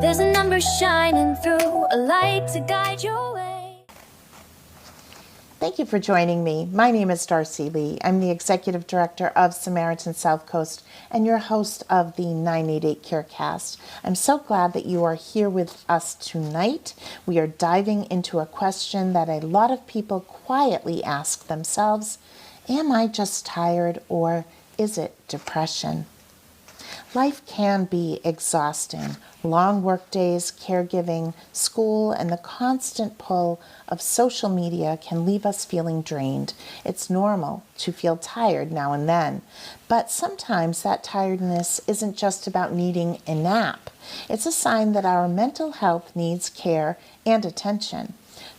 There's a number shining through, a light to guide your way. Thank you for joining me. My name is Darcy Lee. I'm the Executive Director of Samaritan South Coast and your host of the 988 CareCast. I'm so glad that you are here with us tonight. We are diving into a question that a lot of people quietly ask themselves. Am I just tired, or is it depression? Life can be exhausting. Long work days, caregiving, school, and the constant pull of social media can leave us feeling drained. It's normal to feel tired now and then, but sometimes that tiredness isn't just about needing a nap. It's a sign that our mental health needs care and attention.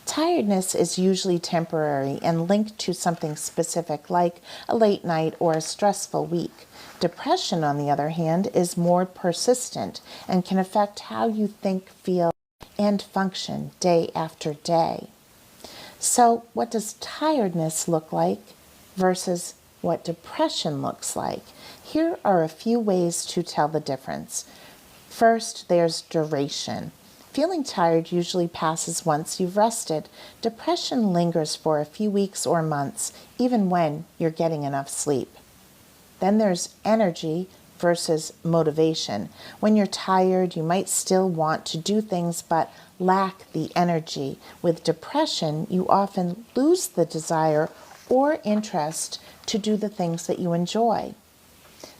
Tiredness is usually temporary and linked to something specific like a late night or a stressful week. Depression, on the other hand, is more persistent and can affect how you think, feel, and function day after day. So, what does tiredness look like versus what depression looks like? Here are a few ways to tell the difference. First, there's duration. Feeling tired usually passes once you've rested. Depression lingers for a few weeks or months, even when you're getting enough sleep. Then there's energy versus motivation. When you're tired, you might still want to do things but lack the energy. With depression, you often lose the desire or interest to do the things that you enjoy.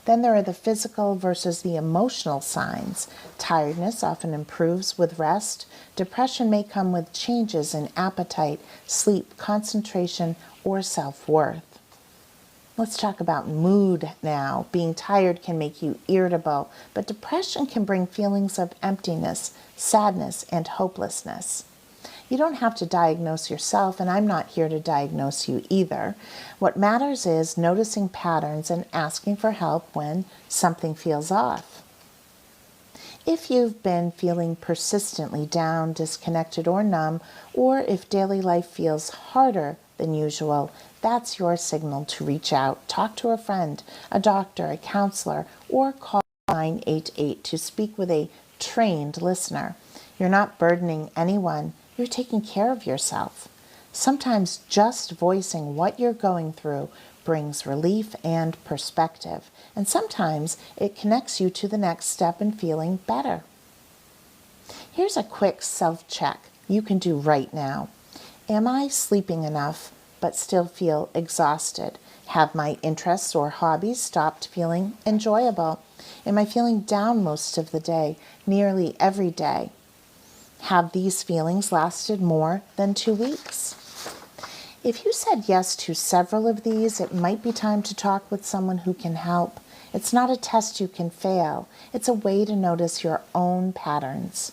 Then there are the physical versus the emotional signs. Tiredness often improves with rest. Depression may come with changes in appetite, sleep, concentration, or self-worth. Let's talk about mood now. Being tired can make you irritable, but depression can bring feelings of emptiness, sadness, and hopelessness. You don't have to diagnose yourself, and I'm not here to diagnose you either. What matters is noticing patterns and asking for help when something feels off. If you've been feeling persistently down, disconnected, or numb, or if daily life feels harder than usual, that's your signal to reach out. Talk to a friend, a doctor, a counselor, or call 988 to speak with a trained listener. You're not burdening anyone. You're taking care of yourself. Sometimes just voicing what you're going through brings relief and perspective, and sometimes it connects you to the next step in feeling better. Here's a quick self-check you can do right now. Am I sleeping enough but still feel exhausted? Have my interests or hobbies stopped feeling enjoyable? Am I feeling down most of the day, nearly every day? Have these feelings lasted more than 2 weeks? If you said yes to several of these, it might be time to talk with someone who can help. It's not a test you can fail. It's a way to notice your own patterns.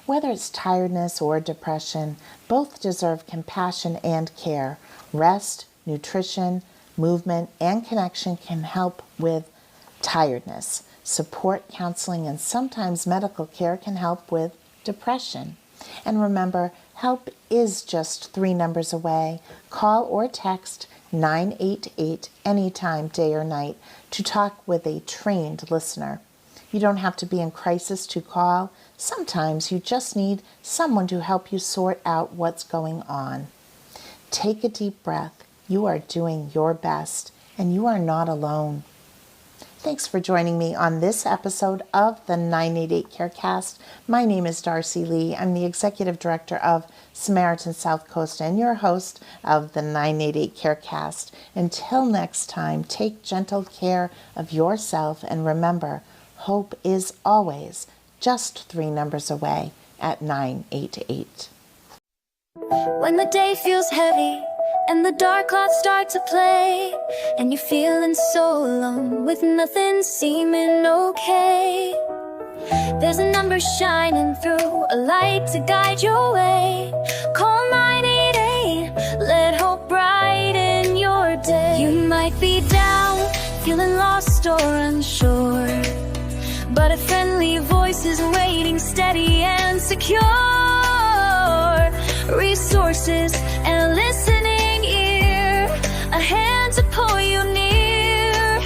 Whether it's tiredness or depression, both deserve compassion and care. Rest, nutrition, movement, and connection can help with tiredness. Support, counseling, and sometimes medical care can help with depression. And remember, help is just 3 numbers away. Call or text 988 anytime, day or night, to talk with a trained listener. You don't have to be in crisis to call. Sometimes you just need someone to help you sort out what's going on. Take a deep breath. You are doing your best, and you are not alone. Thanks for joining me on this episode of the 988 CareCast. My name is Darcy Lee. I'm the Executive Director of Samaritan South Coast and your host of the 988 CareCast. Until next time, take gentle care of yourself, and remember, hope is always just 3 numbers away at 988. When the day feels heavy and the dark clouds start to play, and you're feeling so alone with nothing seeming okay, there's a number shining through, a light to guide your way. Call 988, let hope brighten your day. You might be down, feeling lost or unsure, but a friendly voice is waiting, steady and secure. Resources and a listening ear, a hand to pull you near.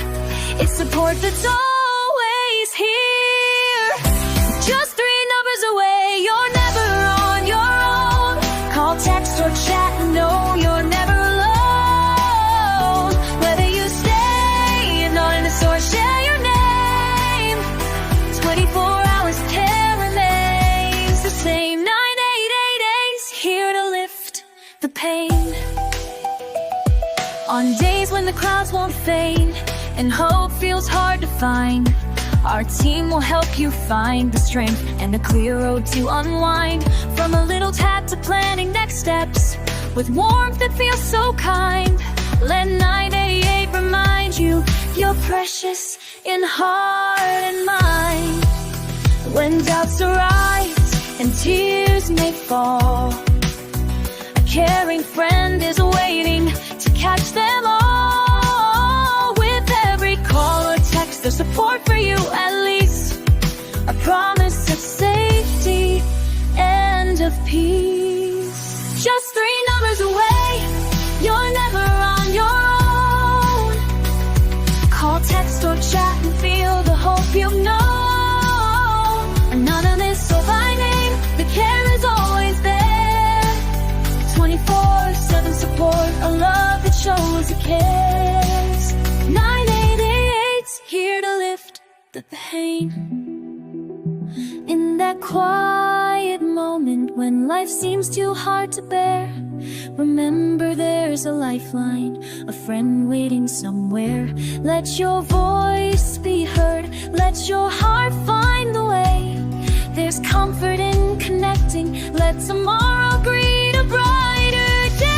It's support that's always here. Just 3 numbers away, you're never on your own. Call, text, or chat, no, you're never alone. Whether you stay anonymous or share your name, 24 hours care remains the same. 988 is here to lift the pain. On days when the clouds won't fade and hope feels hard to find, our team will help you find the strength and a clear road to unwind. From a little tap to planning next steps, with warmth that feels so kind. Let 988 remind you, you're precious in heart and mind. When doubts arise and tears may fall, a caring friend is waiting to catch them all. With every call or text, there's support for you, at least a promise of safety and of peace. Just 3 numbers away, you're never on your own. Call, text, or chat and feel the hope you know. Anonymous or by name, the care is always there. 24/7 support, a love that shows it cares. 988's here to lift the pain. In that quiet moment when life seems too hard to bear, remember there's a lifeline, a friend waiting somewhere. Let your voice be heard, let your heart find the way. There's comfort in connecting, let tomorrow greet a brighter day.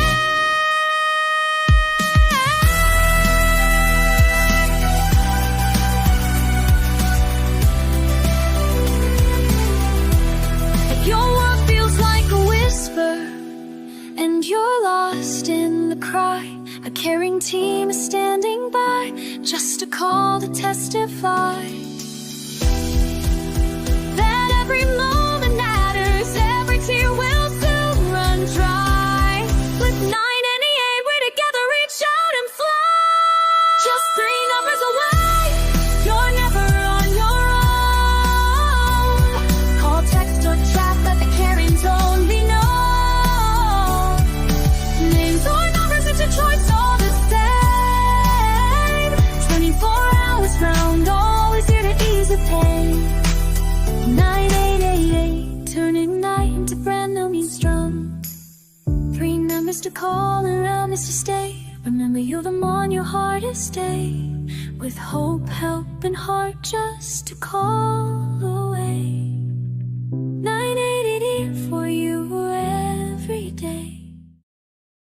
If your world feels like a whisper and you're lost in the cry, a caring team is standing by, just a call to testify that every moment matters, every tear will soon run dry. With 988, we're together, reach out and fly. Just 3 numbers away, you're never on your own. Call, text, or chat, let the caring tone be known. Names or numbers, it's your choice, all the same. 24 hours round, always here to ease your pain. 988, turning night into brand new means drum. 3 numbers to call and promise to stay. Remember, you're the one your heart is stay. With hope, help, and heart, just to call away.